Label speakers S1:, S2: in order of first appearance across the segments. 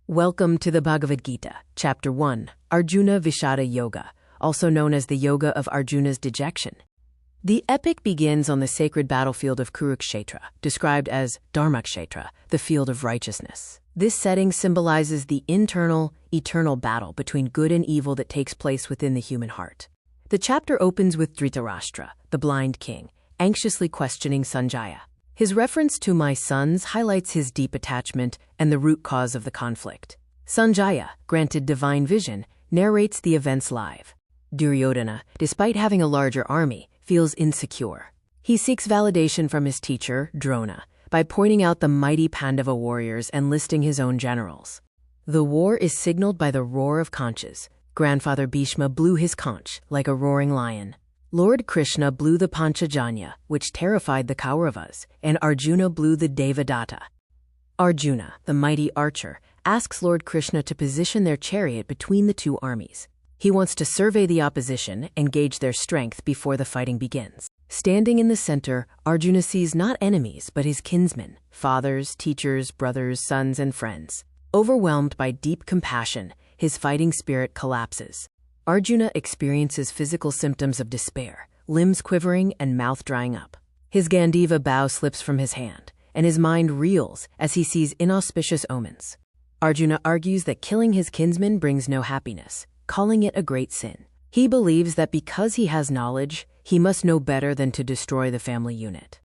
S1: Welcome to the Bhagavad Gita, Chapter 1, Arjuna Vishada Yoga, also known as the Yoga of Arjuna's Dejection. The epic begins on the sacred battlefield of Kurukshetra, described as Dharmakshetra, the field of righteousness. This setting symbolizes the internal, eternal battle between good and evil that takes place within the human heart. The chapter opens with Dhritarashtra, the blind king, anxiously questioning Sanjaya. His reference to "my sons" highlights his deep attachment and the root cause of the conflict. Sanjaya, granted divine vision, narrates the events live. Duryodhana, despite having a larger army, feels insecure. He seeks validation from his teacher, Drona, by pointing out the mighty Pandava warriors and listing his own generals. The war is signaled by the roar of conches. Grandfather Bhishma blew his conch like a roaring lion. Lord Krishna blew the Panchajanya, which terrified the Kauravas, and Arjuna blew the Devadatta. Arjuna, the mighty archer, asks Lord Krishna to position their chariot between the two armies. He wants to survey the opposition and gauge their strength before the fighting begins. Standing in the center, Arjuna sees not enemies but his kinsmen, fathers, teachers, brothers, sons, and friends. Overwhelmed by deep compassion, his fighting spirit collapses. Arjuna experiences physical symptoms of despair, limbs quivering and mouth drying up. His Gandiva bow slips from his hand, and his mind reels as he sees inauspicious omens. Arjuna argues that killing his kinsmen brings no happiness, calling it a great sin. He believes that because he has knowledge, he must know better than to destroy the family unit.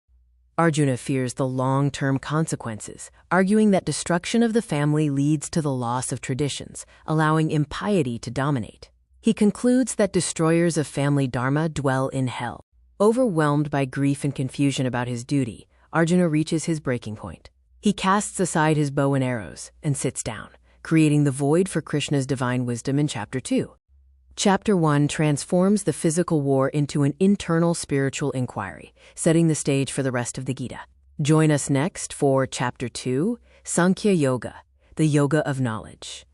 S1: Arjuna fears the long-term consequences, arguing that destruction of the family leads to the loss of traditions, allowing impiety to dominate. He concludes that destroyers of family dharma dwell in hell. Overwhelmed by grief and confusion about his duty, Arjuna reaches his breaking point. He casts aside his bow and arrows and sits down, creating the void for Krishna's divine wisdom in Chapter 2. Chapter 1 transforms the physical war into an internal spiritual inquiry, setting the stage for the rest of the Gita. Join us next for Chapter 2, Sankhya Yoga, the Yoga of Knowledge.